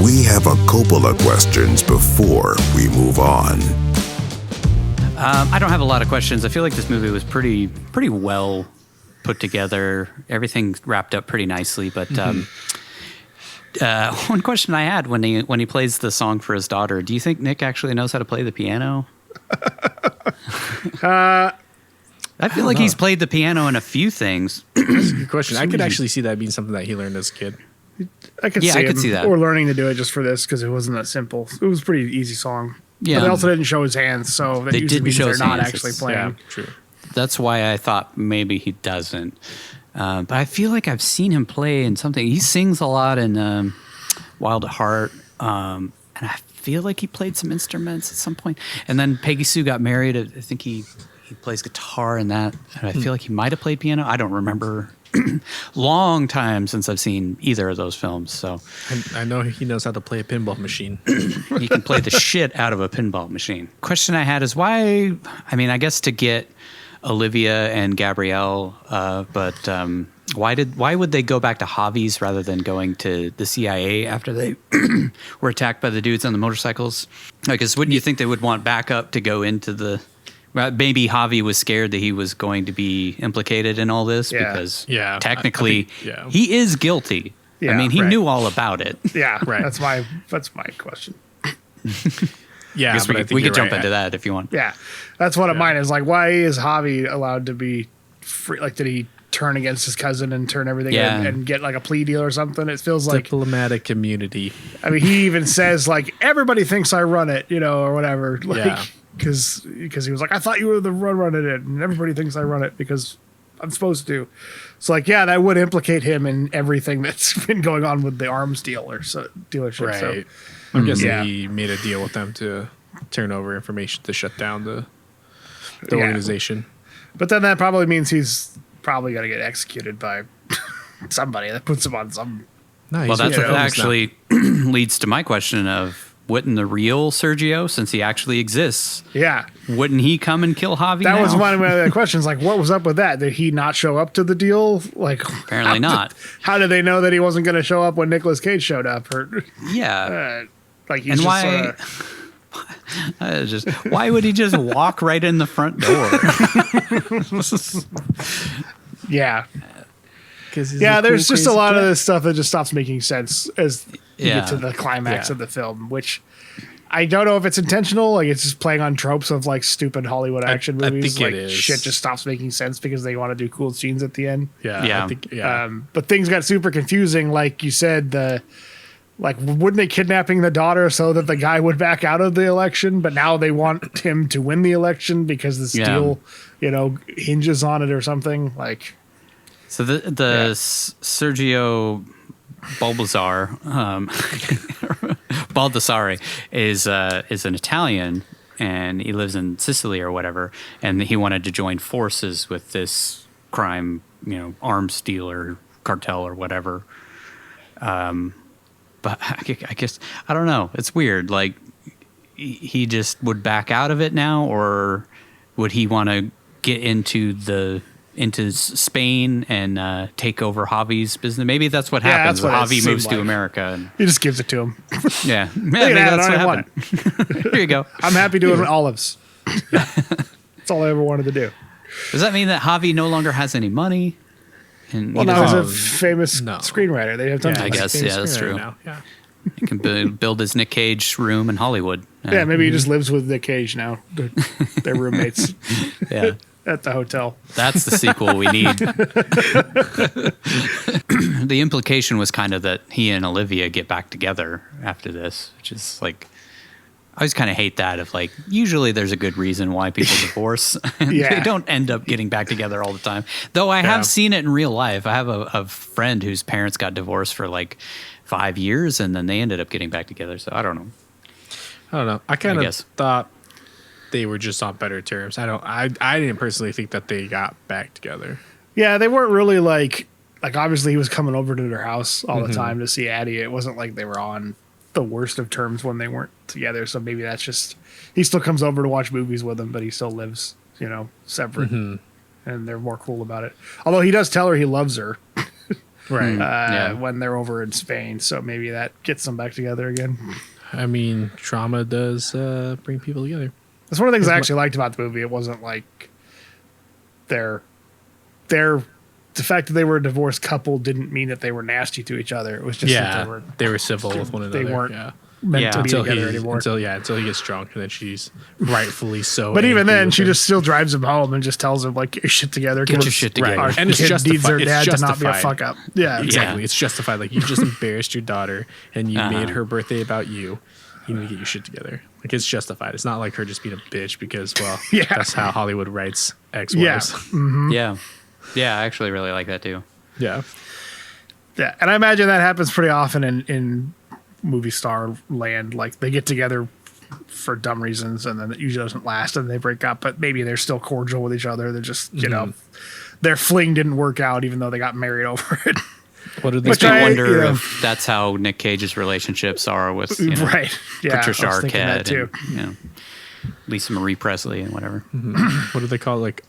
We have a Coppola questions before we move on. I don't have a lot of questions. I feel like this movie was pretty well put together. Everything wrapped up pretty nicely. But one question I had when he plays the song for his daughter, do you think Nick actually knows how to play the piano? I feel like he's played the piano in a few things. That's a good question. I could actually see that being something that he learned as a kid. I could see that. Or learning to do it just for this because it wasn't that simple. It was a pretty easy song. Yeah. But they also didn't show his hands, so that they usually didn't means show they're his not hands. actually playing. Yeah, true. That's why I thought maybe he doesn't. But I feel like I've seen him play in something. He sings a lot in Wild at Heart, and I feel like he played some instruments at some point. And then Peggy Sue got married. I think he plays guitar in that. And I feel like he might have played piano. I don't remember. Long time since I've seen either of those films. So I know he knows how to play a pinball machine. He can play the shit out of a pinball machine. Question I had is why, I mean, I guess to get Olivia and Gabrielle, but why would they go back to hobbies rather than going to the CIA after they were attacked by the dudes on the motorcycles? I guess wouldn't you think they would want backup to go into the... Maybe Javi was scared that he was going to be implicated in all this because technically he is guilty. Yeah, I mean, he knew all about it. Yeah, right. That's my question. Yeah, we could jump into that if you want. Yeah, that's what mine is. Like, why is Javi allowed to be free? Like, did he turn against his cousin and turn everything in and get like a plea deal or something? It feels like diplomatic immunity. I mean, he even says like everybody thinks I run it, or whatever. Like, because he was like, I thought you were the one running it, and everybody thinks I run it because I'm supposed to. So like, yeah, that would implicate him in everything that's been going on with the arms dealership. Right. So, I'm guessing he made a deal with them to turn over information to shut down the organization. But then that probably means he's probably going to get executed by somebody that puts him on some. No, well, that's what actually leads to my question of, wouldn't the real Sergio, since he actually exists, wouldn't he come and kill Javi? That was one of my questions. Like, what was up with that? Did he not show up to the deal? Like, apparently not. How did they know that he wasn't going to show up when Nicolas Cage showed up? Like, he's and why? Why would he just walk right in the front door? There's just a lot of this stuff that just stops making sense as you get to the climax of the film, which I don't know if it's intentional. Like, it's just playing on tropes of like stupid Hollywood action movies. I think like shit just stops making sense because they want to do cool scenes at the end. I think, but things got super confusing. Like you said, wouldn't they kidnapping the daughter so that the guy would back out of the election? But now they want him to win the election because this deal, hinges on it or something. Like, so the Sergio Baldassare is an Italian, and he lives in Sicily or whatever, and he wanted to join forces with this crime, arms dealer cartel or whatever. But I guess, I don't know. It's weird. Like, he just would back out of it now, or would he want to get into Spain and take over Javi's business? Maybe that's what happens. Javi moves to America. And he just gives it to him. Maybe that's what happened. Here you go. I'm happy doing olives. That's all I ever wanted to do. Does that mean that Javi no longer has any money? And now he's a famous screenwriter. They have tons of I guess, that's true. Now. Yeah. He can build his Nick Cage room in Hollywood. Maybe he just lives with Nick Cage now. They're roommates. At the hotel. That's the sequel we need. The implication was kind of that he and Olivia get back together after this, which is like, I always kind of hate that of like, usually there's a good reason why people divorce. And they don't end up getting back together all the time. Though I have seen it in real life. I have a friend whose parents got divorced for like 5 years and then they ended up getting back together. So I don't know. I kind of thought they were just on better terms. I didn't personally think that they got back together. Yeah, they weren't really like obviously he was coming over to their house all the time to see Addie. It wasn't like they were on the worst of terms when they weren't together. So maybe that's just, he still comes over to watch movies with him, but he still lives, separate. And they're more cool about it. Although he does tell her he loves her. Right. when they're over in Spain. So maybe that gets them back together again. I mean, trauma does bring people together. That's one of the things I actually liked about the movie. It wasn't like the fact that they were a divorced couple didn't mean that they were nasty to each other. It was just that they were civil with one another. They weren't meant to be together anymore. Until he gets drunk, and then she's rightfully so. But even then, she just still drives him home and just tells him, like, get your shit together. Get your shit together. Our And it's kid justified. needs their It's dad to not justified. be a fuck up. Yeah, Exactly. It's justified. Like, you just embarrassed your daughter, and you made her birthday about you. You need to get your shit together. Like, it's justified. It's not like her just being a bitch because, well, that's how Hollywood writes ex-wives. Yeah. Mm-hmm. Yeah, I actually really like that too. Yeah. Yeah, and I imagine that happens pretty often in movie star land. Like, they get together for dumb reasons, and then it usually doesn't last, and they break up. But maybe they're still cordial with each other. They're just, you know, their fling didn't work out, even though they got married over it. What did they Which I wonder if that's how Nick Cage's relationships are with right? Yeah, Patricia I was thinking that Arquette too. and Lisa Marie Presley and whatever. What do they call it? Like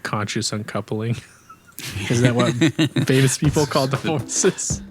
conscious uncoupling? Isn't that what famous people call divorces?